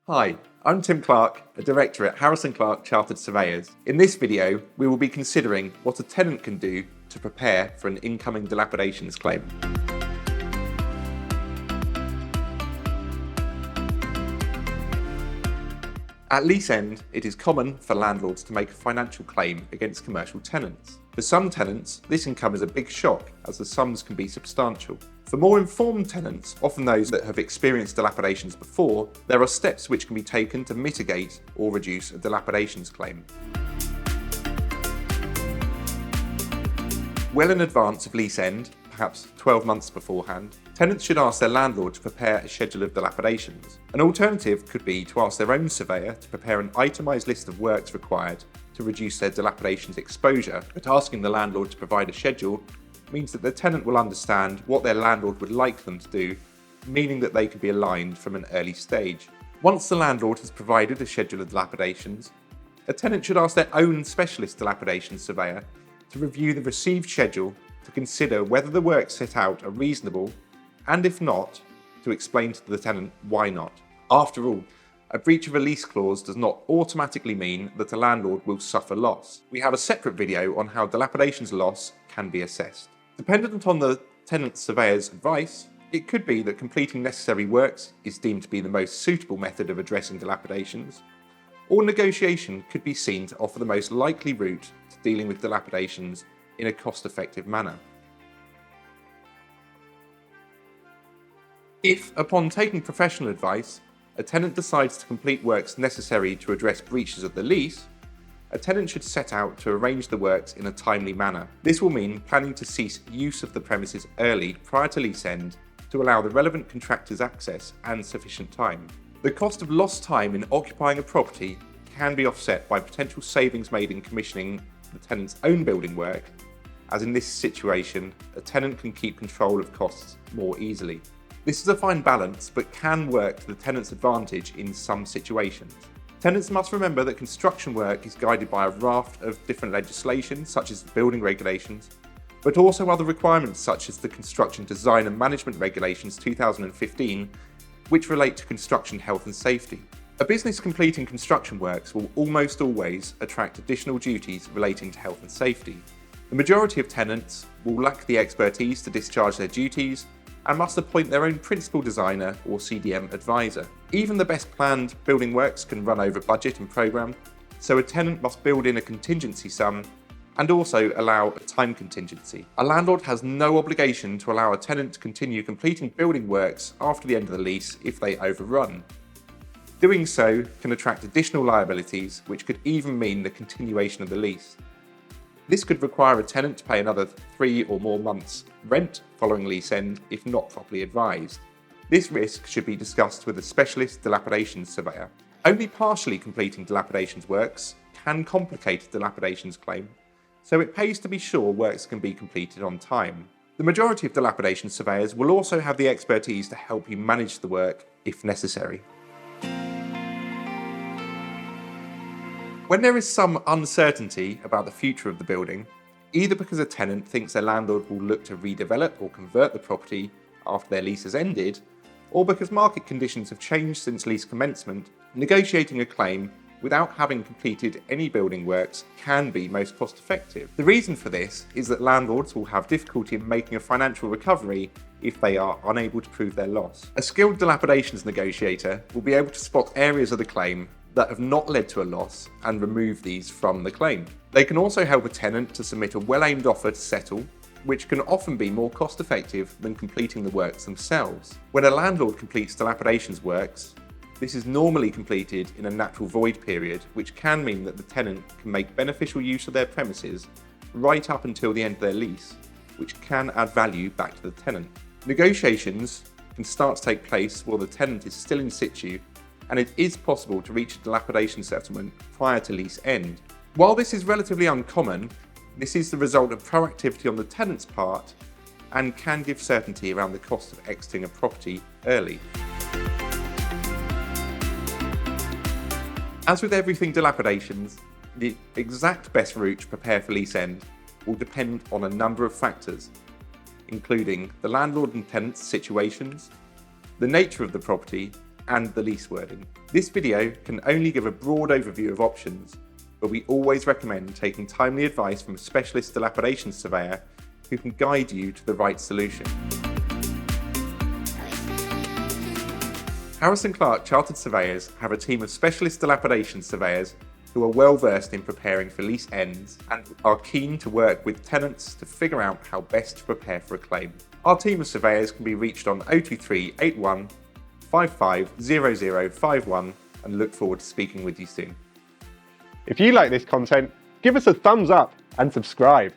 Hi, I'm Tim Clark, a director at Harrison Clark Chartered Surveyors. In this video, we will be considering what a tenant can do to prepare for an incoming dilapidations claim. At lease end, it is common for landlords to make a financial claim against commercial tenants. For some tenants, this can come as a big shock, as the sums can be substantial. For more informed tenants, often those that have experienced dilapidations before, there are steps which can be taken to mitigate or reduce a dilapidations claim. Well in advance of lease end, perhaps 12 months beforehand, tenants should ask their landlord to prepare a schedule of dilapidations. An alternative could be to ask their own surveyor to prepare an itemised list of works required to reduce their dilapidations exposure, but asking the landlord to provide a schedule means that the tenant will understand what their landlord would like them to do, meaning that they could be aligned from an early stage. Once the landlord has provided a schedule of dilapidations, a tenant should ask their own specialist dilapidations surveyor to review the received schedule to consider whether the works set out are reasonable, and if not, to explain to the tenant why not. After all, a breach of a lease clause does not automatically mean that a landlord will suffer loss. We have a separate video on how dilapidations loss can be assessed. Dependent on the tenant surveyor's advice, it could be that completing necessary works is deemed to be the most suitable method of addressing dilapidations, or negotiation could be seen to offer the most likely route to dealing with dilapidations in a cost-effective manner. If, upon taking professional advice, a tenant decides to complete works necessary to address breaches of the lease, a tenant should set out to arrange the works in a timely manner. This will mean planning to cease use of the premises early prior to lease end to allow the relevant contractors access and sufficient time. The cost of lost time in occupying a property can be offset by potential savings made in commissioning the tenant's own building work, as in this situation, a tenant can keep control of costs more easily. This is a fine balance, but can work to the tenant's advantage in some situations. Tenants must remember that construction work is guided by a raft of different legislation, such as the building regulations, but also other requirements such as the Construction Design and Management Regulations 2015, which relate to construction health and safety. A business completing construction works will almost always attract additional duties relating to health and safety. The majority of tenants will lack the expertise to discharge their duties and must appoint their own principal designer or CDM advisor. Even the best planned building works can run over budget and programme, so a tenant must build in a contingency sum and also allow a time contingency. A landlord has no obligation to allow a tenant to continue completing building works after the end of the lease if they overrun. Doing so can attract additional liabilities, which could even mean the continuation of the lease. This could require a tenant to pay another 3 or more months' rent following lease end if not properly advised. This risk should be discussed with a specialist dilapidations surveyor. Only partially completing dilapidations works can complicate a dilapidations claim, so it pays to be sure works can be completed on time. The majority of dilapidations surveyors will also have the expertise to help you manage the work if necessary. When there is some uncertainty about the future of the building, either because a tenant thinks their landlord will look to redevelop or convert the property after their lease has ended, or because market conditions have changed since lease commencement, negotiating a claim without having completed any building works can be most cost effective. The reason for this is that landlords will have difficulty in making a financial recovery if they are unable to prove their loss. A skilled dilapidations negotiator will be able to spot areas of the claim that have not led to a loss and remove these from the claim. They can also help a tenant to submit a well-aimed offer to settle, which can often be more cost-effective than completing the works themselves. When a landlord completes dilapidations works, this is normally completed in a natural void period, which can mean that the tenant can make beneficial use of their premises right up until the end of their lease, which can add value back to the tenant. Negotiations can start to take place while the tenant is still in situ, and it is possible to reach a dilapidation settlement prior to lease end. While this is relatively uncommon, this is the result of proactivity on the tenant's part and can give certainty around the cost of exiting a property early. As with everything dilapidations, the exact best route to prepare for lease end will depend on a number of factors, including the landlord and tenant's situations, the nature of the property, and the lease wording. This video can only give a broad overview of options, but we always recommend taking timely advice from a specialist dilapidations surveyor who can guide you to the right solution. Harris & Clark Chartered Surveyors have a team of specialist dilapidations surveyors who are well versed in preparing for lease ends and are keen to work with tenants to figure out how best to prepare for a claim. Our team of surveyors can be reached on 023 81 55 0051 and look forward to speaking with you soon. If you like this content, give us a thumbs up and subscribe.